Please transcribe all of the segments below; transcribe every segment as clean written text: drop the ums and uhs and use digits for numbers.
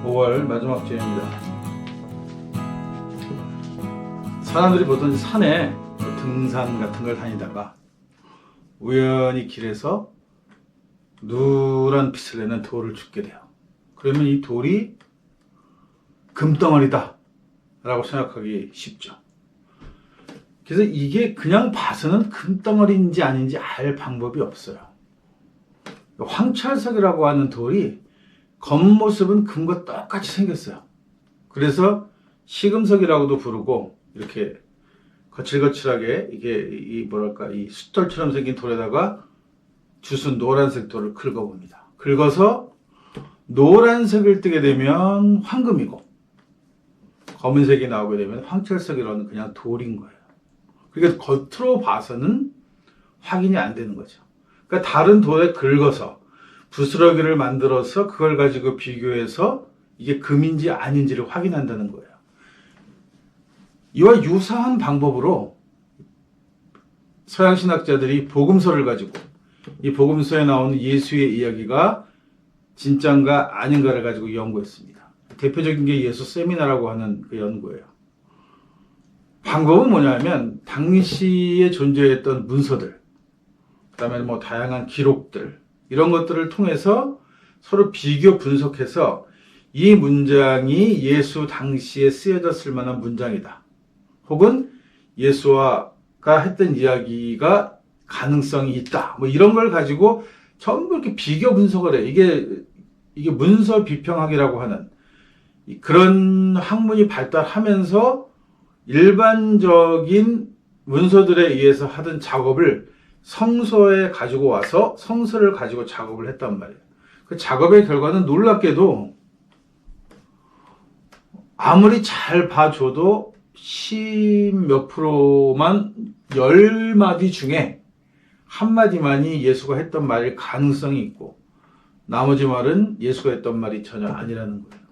5월 마지막 주입니다. 사람들이 보통 산에 등산 같은 걸 다니다가 우연히 길에서 누런 빛을 내는 돌을 줍게 돼요. 그러면 이 돌이 금덩어리다 라고 생각하기 쉽죠. 그래서 이게 그냥 봐서는 금덩어리인지 아닌지 알 방법이 없어요. 황철석이라고 하는 돌이 겉모습은 금과 똑같이 생겼어요. 그래서 시금석이라고도 부르고, 이렇게 거칠거칠하게 이 숫돌처럼 생긴 돌에다가 주순 노란색 돌을 긁어봅니다. 긁어서 노란색을 뜨게 되면 황금이고, 검은색이 나오게 되면 황철석이라는 그냥 돌인 거예요. 그러니까 겉으로 봐서는 확인이 안 되는 거죠. 그러니까 다른 돌에 긁어서 부스러기를 만들어서 그걸 가지고 비교해서 이게 금인지 아닌지를 확인한다는 거예요. 이와 유사한 방법으로 서양 신학자들이 복음서를 가지고 이 복음서에 나오는 예수의 이야기가 진짠가 아닌가를 가지고 연구했습니다. 대표적인 게 예수 세미나라고 하는 그 연구예요. 방법은 뭐냐면 당시에 존재했던 문서들, 그다음에 뭐 다양한 기록들, 이런 것들을 통해서 서로 비교 분석해서 이 문장이 예수 당시에 쓰여졌을 만한 문장이다, 혹은 예수가 했던 이야기가 가능성이 있다, 뭐 이런 걸 가지고 전부 이렇게 비교 분석을 해. 이게 문서 비평학이라고 하는 그런 학문이 발달하면서 일반적인 문서들에 의해서 하던 작업을 성서에 가지고 와서 성서를 가지고 작업을 했단 말이에요. 그 작업의 결과는 놀랍게도 아무리 잘 봐줘도 10몇 프로만, 10마디 중에 한 마디만이 예수가 했던 말일 가능성이 있고, 나머지 말은 예수가 했던 말이 전혀 아니라는 거예요.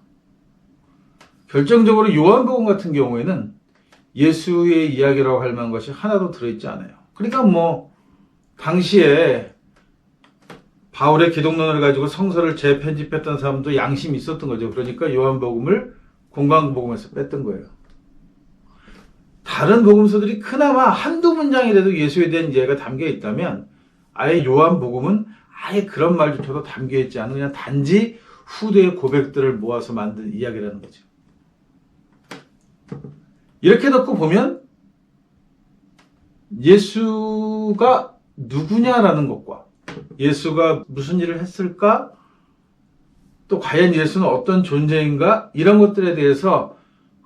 결정적으로 요한복음 같은 경우에는 예수의 이야기라고 할 만한 것이 하나도 들어있지 않아요. 그러니까 뭐 당시에 바울의 기독론을 가지고 성서를 재편집했던 사람도 양심이 있었던 거죠. 그러니까 요한복음을 공관복음에서 뺐던 거예요. 다른 복음서들이 그나마 한두 문장이라도 예수에 대한 이야기가 담겨 있다면, 아예 요한복음은 아예 그런 말조차도 담겨 있지 않은 그냥 단지 후대의 고백들을 모아서 만든 이야기라는 거죠. 이렇게 놓고 보면 예수가 누구냐라는 것과 예수가 무슨 일을 했을까, 또 과연 예수는 어떤 존재인가, 이런 것들에 대해서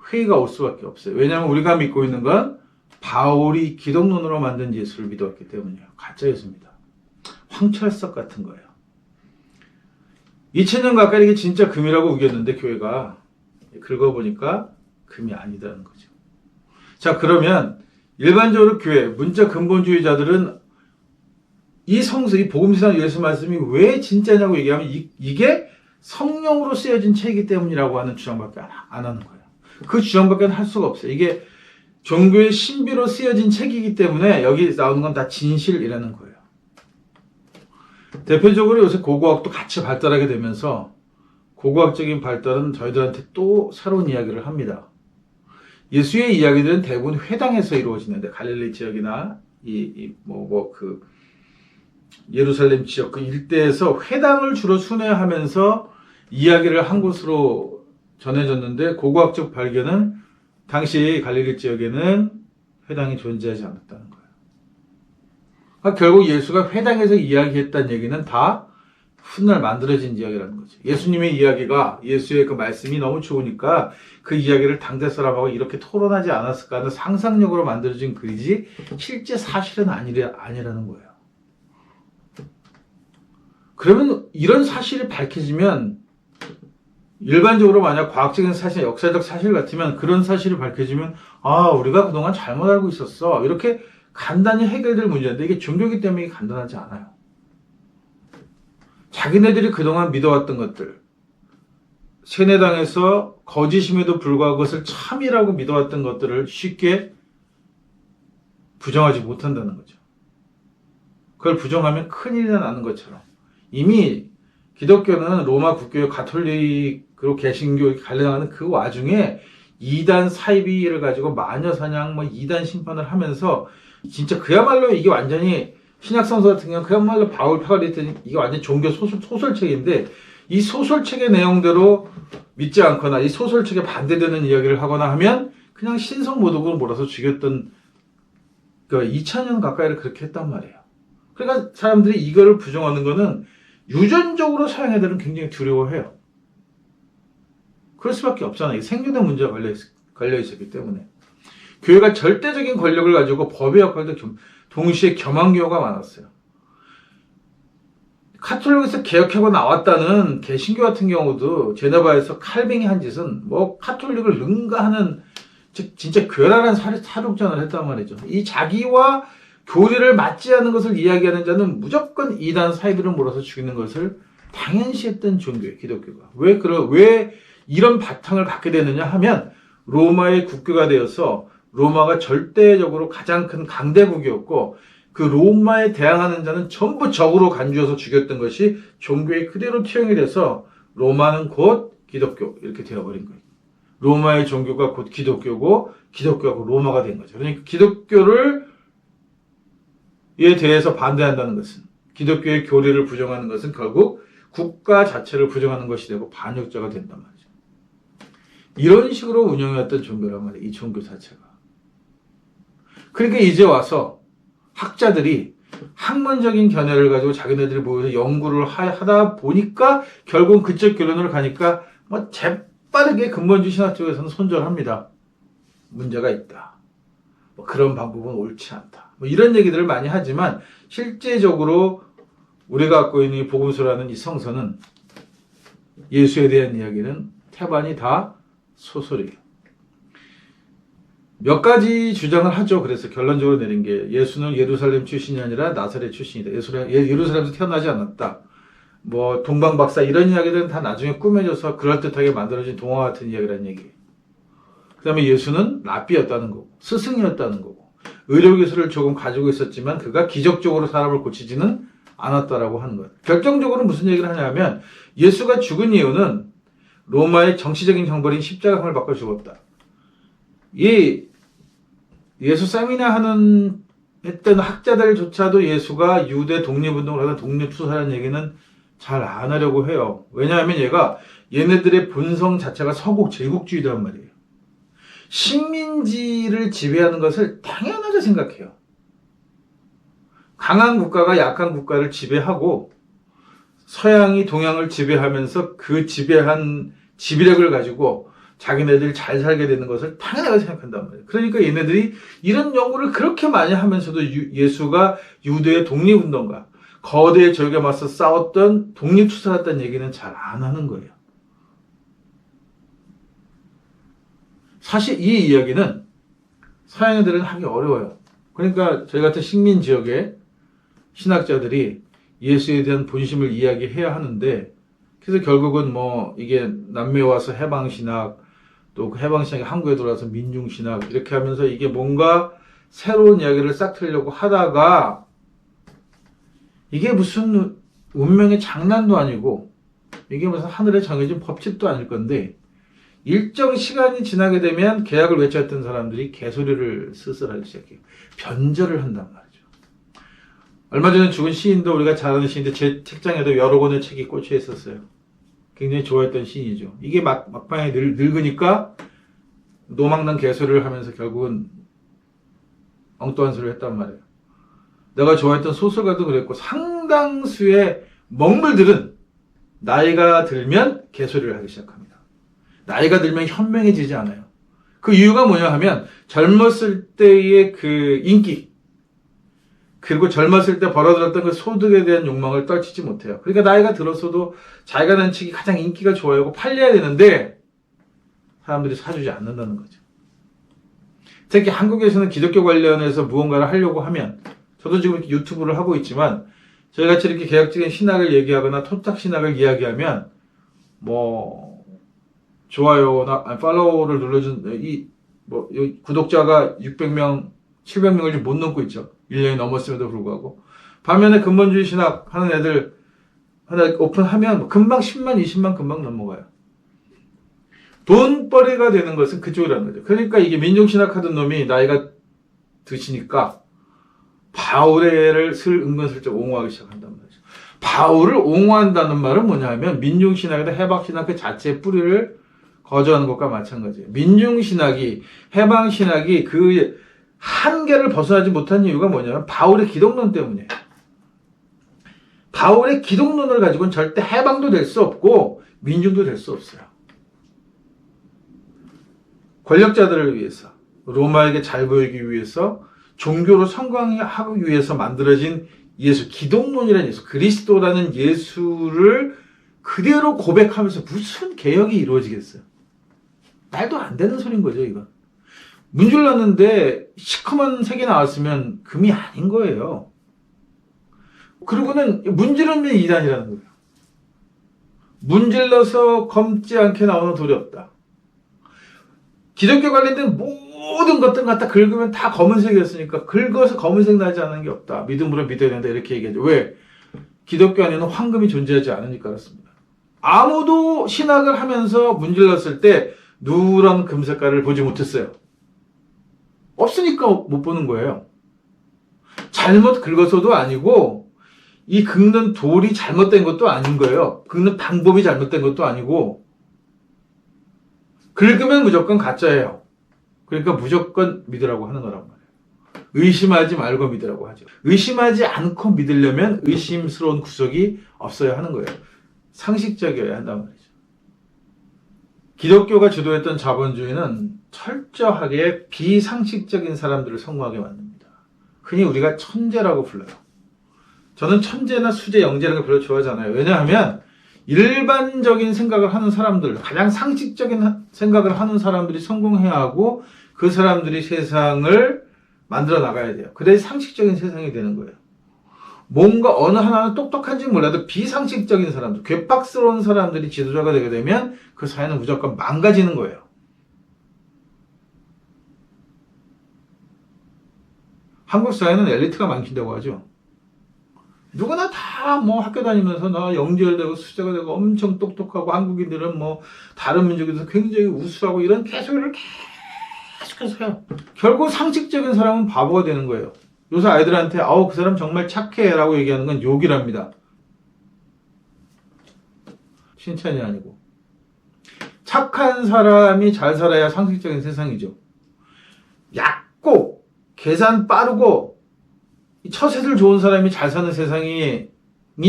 회의가 올 수밖에 없어요. 왜냐하면 우리가 믿고 있는 건 바울이 기독론으로 만든 예수를 믿었기 때문이에요. 가짜 예수입니다. 황철석 같은 거예요. 2000년 가까이 이게 진짜 금이라고 우겼는데 교회가 긁어보니까 금이 아니다는 거죠. 자, 그러면 일반적으로 교회, 문자 근본주의자들은 이 성서, 이 복음서나 예수 말씀이 왜 진짜냐고 얘기하면 이게 성령으로 쓰여진 책이기 때문이라고 하는 주장밖에 안 하는 거예요. 그 주장밖에 할 수가 없어요. 이게 종교의 신비로 쓰여진 책이기 때문에 여기 나오는 건 다 진실이라는 거예요. 대표적으로 요새 고고학도 같이 발달하게 되면서 고고학적인 발달은 저희들한테 또 새로운 이야기를 합니다. 예수의 이야기들은 대부분 회당에서 이루어지는데, 갈릴리 지역이나 예루살렘 지역 그 일대에서 회당을 주로 순회하면서 이야기를 한 곳으로 전해졌는데, 고고학적 발견은 당시 갈릴리 지역에는 회당이 존재하지 않았다는 거예요. 그러니까 결국 예수가 회당에서 이야기했다는 얘기는 다 훗날 만들어진 이야기라는 거죠. 예수님의 이야기가, 예수의 그 말씀이 너무 좋으니까 그 이야기를 당대 사람하고 이렇게 토론하지 않았을까 하는 상상력으로 만들어진 글이지 실제 사실은 아니라는 거예요. 그러면 이런 사실이 밝혀지면, 일반적으로 만약 과학적인 사실, 역사적 사실 같으면 그런 사실이 밝혀지면 우리가 그동안 잘못 알고 있었어, 이렇게 간단히 해결될 문제인데, 이게 종교이기 때문에 간단하지 않아요. 자기네들이 그동안 믿어왔던 것들, 세뇌당에서 거짓임에도 불구하고 그것을 참이라고 믿어왔던 것들을 쉽게 부정하지 못한다는 거죠. 그걸 부정하면 큰일이 나는 것처럼 이미 기독교는 로마 국교 가톨릭으로 개신교 갈려나가는 그 와중에 이단 사이비를 가지고 마녀 사냥, 뭐 이단 심판을 하면서 진짜 그야말로 이게 완전히 신약성서 같은 경우는 그야말로 바울 파가리했더니 이게 완전 종교 소설책인데 이 소설책의 내용대로 믿지 않거나 이 소설책에 반대되는 이야기를 하거나 하면 그냥 신성모독으로 몰아서 죽였던 그 2000년 가까이를 그렇게 했단 말이에요. 그러니까 사람들이 이거를 부정하는 거는 유전적으로 서양 애들은 굉장히 두려워해요. 그럴 수밖에 없잖아요. 생존의 문제가 걸려 있었기 때문에. 교회가 절대적인 권력을 가지고 법의 역할도 동시에 겸한 경우가 많았어요. 카톨릭에서 개혁하고 나왔다는 개신교 같은 경우도 제네바에서 칼빙이 한 짓은 뭐 카톨릭을 능가하는 진짜 괴랄한 사륙전을 했단 말이죠. 이 자기와 교리를 맞지 않는 것을 이야기하는 자는 무조건 이단 사이비를 몰아서 죽이는 것을 당연시했던 종교예요, 기독교가. 왜 이런 바탕을 갖게 되느냐 하면 로마의 국교가 되어서 로마가 절대적으로 가장 큰 강대국이었고 그 로마에 대항하는 자는 전부 적으로 간주어서 죽였던 것이 종교에 그대로 투영이 돼서 로마는 곧 기독교 이렇게 되어버린 거예요. 로마의 종교가 곧 기독교고 기독교가 곧 로마가 된 거죠. 그러니까 기독교를 에 대해서 반대한다는 것은 기독교의 교리를 부정하는 것은 결국 국가 자체를 부정하는 것이 되고 반역자가 된단 말이죠. 이런 식으로 운영해왔던 종교란 말이에요. 이 종교 자체가. 그러니까 이제 와서 학자들이 학문적인 견해를 가지고 자기네들이 모여서 연구를 하다 보니까 결국은 그쪽 결론으로 가니까 뭐 재빠르게 근본주의 신학 쪽에서는 손절합니다. 문제가 있다. 뭐 그런 방법은 옳지 않다. 뭐 이런 얘기들을 많이 하지만 실제적으로 우리가 갖고 있는 이 복음서라는 이 성서는 예수에 대한 이야기는 태반이 다 소설이에요. 몇 가지 주장을 하죠. 그래서 결론적으로 내린 게 예수는 예루살렘 출신이 아니라 나사렛 출신이다. 예루살렘에서 태어나지 않았다. 뭐 동방박사 이런 이야기들은 다 나중에 꾸며져서 그럴듯하게 만들어진 동화 같은 이야기라는 얘기예요. 그 다음에 예수는 랍비였다는 거고 스승이었다는 거고 의료기술을 조금 가지고 있었지만 그가 기적적으로 사람을 고치지는 않았다라고 하는 거예요. 결정적으로 무슨 얘기를 하냐면 예수가 죽은 이유는 로마의 정치적인 형벌인 십자가형을 받고 죽었다. 이 예수 세미나 했던 학자들조차도 예수가 유대 독립운동을 하던 독립투사라는 얘기는 잘 안 하려고 해요. 왜냐하면 얘네들의 본성 자체가 서국 제국주의란 말이에요. 식민지를 지배하는 것을 당연하게 생각해요. 강한 국가가 약한 국가를 지배하고 서양이 동양을 지배하면서 그 지배한 지배력을 가지고 자기네들이 잘 살게 되는 것을 당연하게 생각한단 말이에요. 그러니까 얘네들이 이런 연구를 그렇게 많이 하면서도 예수가 유대의 독립운동가, 거대의 적에 맞서 싸웠던 독립투사였다는 얘기는 잘 안 하는 거예요. 사실 이 이야기는 서양 애들은 하기 어려워요. 그러니까 저희 같은 식민 지역의 신학자들이 예수에 대한 본심을 이야기해야 하는데 그래서 결국은 뭐 이게 남미에 와서 해방신학 또 해방신학이 한국에 들어와서 민중신학 이렇게 하면서 이게 뭔가 새로운 이야기를 싹 틀려고 하다가 이게 무슨 운명의 장난도 아니고 이게 무슨 하늘에 정해진 법칙도 아닐 건데 일정 시간이 지나게 되면 계약을 외쳤던 사람들이 개소리를 스스로 시작해요. 변절을 한단 말이죠. 얼마 전에 죽은 시인도 우리가 잘 아는 시인인데 제 책장에도 여러 권의 책이 꽂혀 있었어요. 굉장히 좋아했던 시인이죠. 이게 막판에 늙으니까 노망난 개소리를 하면서 결국은 엉뚱한 소리를 했단 말이에요. 내가 좋아했던 소설가도 그랬고 상당수의 먹물들은 나이가 들면 개소리를 하기 시작합니다. 나이가 들면 현명해지지 않아요. 그 이유가 뭐냐 하면 젊었을 때의 그 인기 그리고 젊었을 때 벌어들었던 그 소득에 대한 욕망을 떨치지 못해요. 그러니까 나이가 들어서도 자기가 낸 책이 가장 인기가 좋아요. 팔려야 되는데 사람들이 사주지 않는다는 거죠. 특히 한국에서는 기독교 관련해서 무언가를 하려고 하면 저도 지금 이렇게 유튜브를 하고 있지만 저희같이 이렇게 개혁적인 신학을 얘기하거나 토착 신학을 이야기하면 뭐 좋아요나 팔로우를 눌러준 구독자가 600명, 700명을 못 넘고 있죠. 1년이 넘었음에도 불구하고 반면에 근본주의 신학 하는 애들 하나 오픈하면 금방 10만, 20만 금방 넘어가요. 돈벌이가 되는 것은 그쪽이라는 거죠. 그러니까 이게 민중신학 하던 놈이 나이가 드시니까 바울을 은근슬쩍 옹호하기 시작한단 말이죠. 바울을 옹호한다는 말은 뭐냐면 민중신학이나 해방신학 그 자체의 뿌리를 거저하는 것과 마찬가지예요. 민중신학이, 해방신학이 그 한계를 벗어나지 못한 이유가 뭐냐면 바울의 기독론 때문이에요. 바울의 기독론을 가지고는 절대 해방도 될 수 없고 민중도 될 수 없어요. 권력자들을 위해서, 로마에게 잘 보이기 위해서, 종교로 성공하기 위해서 만들어진 예수, 기독론이라는 예수, 그리스도라는 예수를 그대로 고백하면서 무슨 개혁이 이루어지겠어요? 말도 안 되는 소린 거죠, 이건. 문줄 났는데 시커먼 색이 나왔으면 금이 아닌 거예요. 그리고는 문지르면 이단이라는 거예요. 문질러서 검지 않게 나오는 돌이 없다. 기독교 관련된 모든 것들 갖다 긁으면 다 검은색이었으니까 긁어서 검은색 나지 않은 게 없다. 믿음으로 믿어야 된다. 이렇게 얘기하죠. 왜? 기독교 안에는 황금이 존재하지 않으니까 그렇습니다. 아무도 신학을 하면서 문질렀을 때 누런 금색깔을 보지 못했어요. 없으니까 못 보는 거예요. 잘못 긁어서도 아니고 이 긁는 돌이 잘못된 것도 아닌 거예요. 긁는 방법이 잘못된 것도 아니고 긁으면 무조건 가짜예요. 그러니까 무조건 믿으라고 하는 거란 말이에요. 의심하지 말고 믿으라고 하죠. 의심하지 않고 믿으려면 의심스러운 구석이 없어야 하는 거예요. 상식적이어야 한단 말이죠. 기독교가 주도했던 자본주의는 철저하게 비상식적인 사람들을 성공하게 만듭니다. 흔히 우리가 천재라고 불러요. 저는 천재나 수재, 영재라는 걸 별로 좋아하잖아요. 왜냐하면 일반적인 생각을 하는 사람들, 가장 상식적인 생각을 하는 사람들이 성공해야 하고 그 사람들이 세상을 만들어 나가야 돼요. 그래야 상식적인 세상이 되는 거예요. 뭔가 어느 하나는 똑똑한지 몰라도 비상식적인 사람들, 괴팍스러운 사람들이 지도자가 되게 되면 그 사회는 무조건 망가지는 거예요. 한국 사회는 엘리트가 많긴다고 하죠. 누구나 다 뭐 학교 다니면서 나 영재되고 수재가 되고 엄청 똑똑하고 한국인들은 뭐 다른 민족에서 굉장히 우수하고 이런 개소리를 계속해서 해요. 결국 상식적인 사람은 바보가 되는 거예요. 요새 아이들한테 아우 그 사람 정말 착해 라고 얘기하는 건 욕이랍니다. 칭찬이 아니고. 착한 사람이 잘 살아야 상식적인 세상이죠. 얕고 계산 빠르고 처세술 좋은 사람이 잘 사는 세상이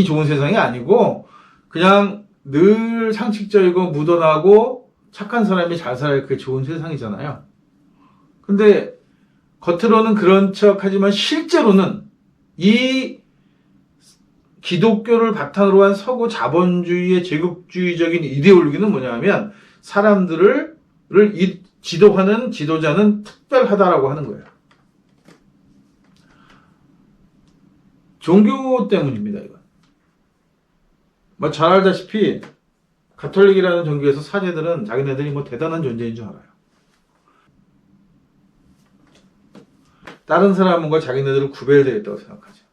좋은 세상이 아니고 그냥 늘 상식적이고 무던하고 착한 사람이 잘 살아야 그게 좋은 세상이잖아요. 근데 겉으로는 그런 척 하지만 실제로는 이 기독교를 바탕으로 한 서구 자본주의의 제국주의적인 이데올로기는 뭐냐면 사람들을 지도하는 지도자는 특별하다라고 하는 거예요. 종교 때문입니다, 이건. 뭐 잘 알다시피 가톨릭이라는 종교에서 사제들은 자기네들이 뭐 대단한 존재인 줄 알아요. 다른 사람과 자기네들은 구별되어 있다고 생각하죠.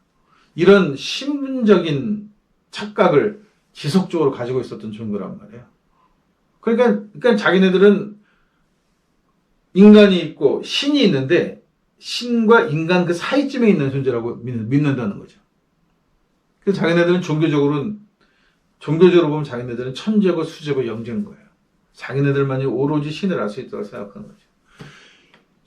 이런 신분적인 착각을 지속적으로 가지고 있었던 종교란 말이에요. 그러니까 자기네들은 인간이 있고 신이 있는데 신과 인간 그 사이쯤에 있는 존재라고 믿는다는 거죠. 그래서 자기네들은 종교적으로 보면 자기네들은 천재고 수재고 영재인 거예요. 자기네들만이 오로지 신을 알 수 있다고 생각하는 거죠.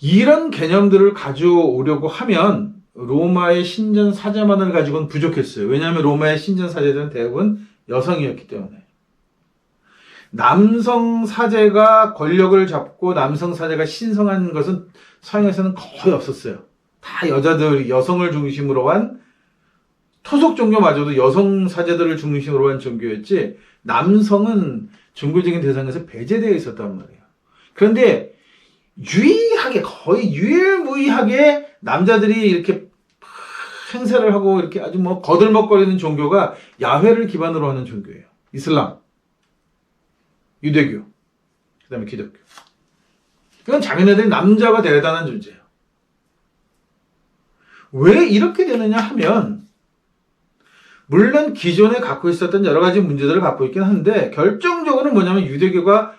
이런 개념들을 가져오려고 하면 로마의 신전 사제만을 가지고는 부족했어요. 왜냐하면 로마의 신전 사제들은 대부분 여성이었기 때문에. 남성 사제가 권력을 잡고 남성 사제가 신성한 것은 서양에서는 거의 없었어요. 다 여성을 중심으로 한 토속 종교마저도 여성 사제들을 중심으로 한 종교였지 남성은 종교적인 대상에서 배제되어 있었단 말이에요. 그런데 유일하게 거의 유일무이하게 남자들이 이렇게 행세를 하고 이렇게 아주 뭐 거들먹거리는 종교가 야훼를 기반으로 하는 종교예요. 이슬람, 유대교, 그다음에 기독교. 이건 자기네들이 남자가 대단한 존재예요. 왜 이렇게 되느냐 하면 물론 기존에 갖고 있었던 여러 가지 문제들을 갖고 있긴 한데 결정적으로는 뭐냐면 유대교가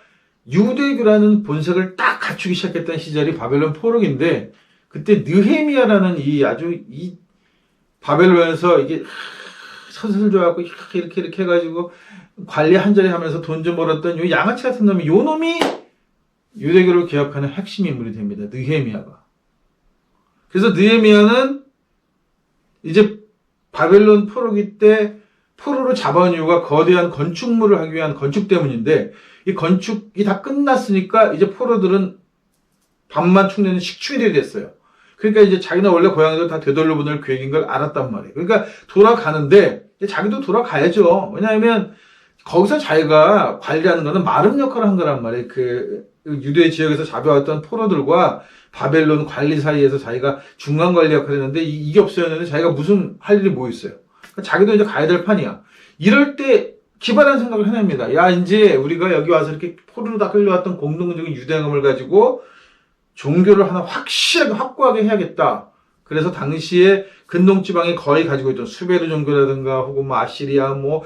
유대교라는 본색을 딱 갖추기 시작했던 시절이 바벨론 포로기인데 그때 느헤미야라는 이 바벨론에서 이게 서슬 줘갖고 이렇게 해가지고 관리 한 자리 하면서 돈 좀 벌었던 요 양아치 같은 놈이 요 놈이 유대교를 개혁하는 핵심 인물이 됩니다. 느헤미야가. 그래서 느헤미야는 이제 바벨론 포로기 때 포로로 잡아온 이유가 거대한 건축물을 하기 위한 건축 때문인데 이 건축이 다 끝났으니까 이제 포로들은 밥만 축내는 식충이 됐어요. 그러니까 이제 자기는 원래 고향에도 다 되돌려 보낼 계획인 걸 알았단 말이에요. 그러니까 돌아가는데 자기도 돌아가야죠. 왜냐하면 거기서 자기가 관리하는 거는 마름 역할을 한 거란 말이에요. 그 유대 지역에서 잡아왔던 포로들과 바벨론 관리 사이에서 자기가 중간 관리 역할을 했는데 이게 없어졌는데 자기가 무슨 할 일이 뭐 있어요. 그러니까 자기도 이제 가야 될 판이야. 이럴 때 기발한 생각을 해냅니다. 야, 이제 우리가 여기 와서 이렇게 포로로 다 끌려왔던 공동적인 유대감을 가지고 종교를 하나 확실하게 확고하게 해야겠다. 그래서 당시에 근동지방에 거의 가지고 있던 수베르 종교라든가 혹은 뭐 아시리아 뭐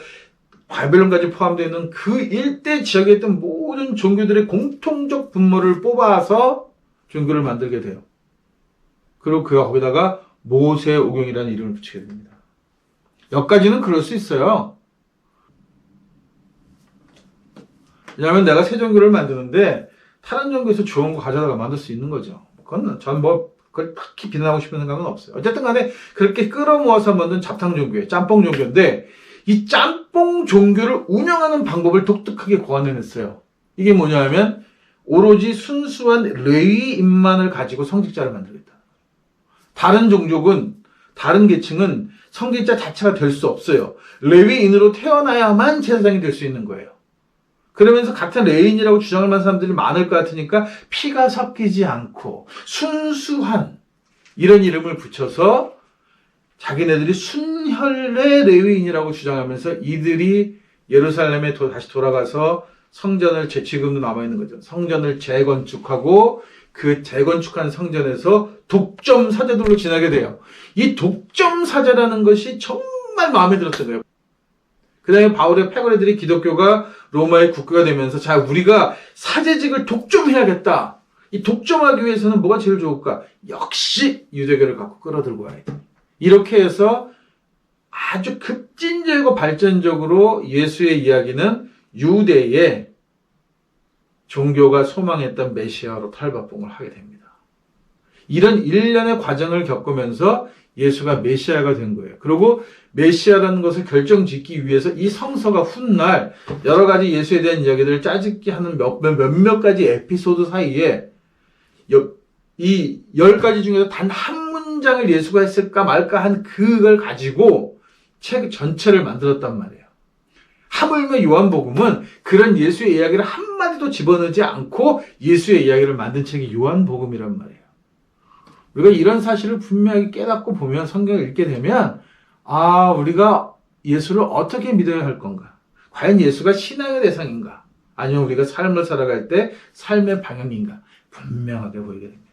바벨론까지 포함되어 있는 그 일대 지역에 있던 모든 종교들의 공통적 분모를 뽑아서 종교를 만들게 돼요. 그리고 그가 거기다가 모세오경이라는 이름을 붙이게 됩니다. 여기까지는 그럴 수 있어요. 왜냐하면 내가 새 종교를 만드는데 다른 종교에서 좋은 거 가져다가 만들 수 있는 거죠. 그건 전 그걸 딱히 비난하고 싶은 생각은 없어요. 어쨌든 간에 그렇게 끌어모아서 만든 잡탕 종교예요. 짬뽕 종교인데 이 짬뽕 종교를 운영하는 방법을 독특하게 고안해냈어요. 이게 뭐냐 하면 오로지 순수한 레위인만을 가지고 성직자를 만들겠다. 다른 종족은 다른 계층은 성직자 자체가 될 수 없어요. 레위인으로 태어나야만 제사장이 될 수 있는 거예요. 그러면서 같은 레위인이라고 주장할 만한 사람들이 많을 것 같으니까 피가 섞이지 않고 순수한 이런 이름을 붙여서 자기네들이 순혈의 레위인이라고 주장하면서 이들이 예루살렘에 다시 돌아가서 성전을 지금도 남아있는 거죠. 성전을 재건축하고 그 재건축한 성전에서 독점 사제들로 지나게 돼요. 이 독점 사제라는 것이 정말 마음에 들었던 거예요. 그 다음에 바울의 패거리들이 기독교가 로마의 국교가 되면서 자 우리가 사제직을 독점해야겠다. 이 독점하기 위해서는 뭐가 제일 좋을까? 역시 유대교를 갖고 끌어들고 와야 돼. 이렇게 해서 아주 급진적이고 발전적으로 예수의 이야기는 유대의 종교가 소망했던 메시아로 탈바꿈을 하게 됩니다. 이런 일련의 과정을 겪으면서 예수가 메시아가 된 거예요. 그리고 메시아라는 것을 결정짓기 위해서 이 성서가 훗날 여러 가지 예수에 대한 이야기들을 짜집기 하는 몇몇 가지 에피소드 사이에 이 10가지 중에서 단 한 문장을 예수가 했을까 말까 한 그걸 가지고 책 전체를 만들었단 말이에요. 하물며 요한복음은 그런 예수의 이야기를 한마디도 집어넣지 않고 예수의 이야기를 만든 책이 요한복음이란 말이에요. 우리가 이런 사실을 분명히 깨닫고 보면 성경을 읽게 되면 우리가 예수를 어떻게 믿어야 할 건가? 과연 예수가 신앙의 대상인가? 아니면 우리가 삶을 살아갈 때 삶의 방향인가? 분명하게 보이게 됩니다.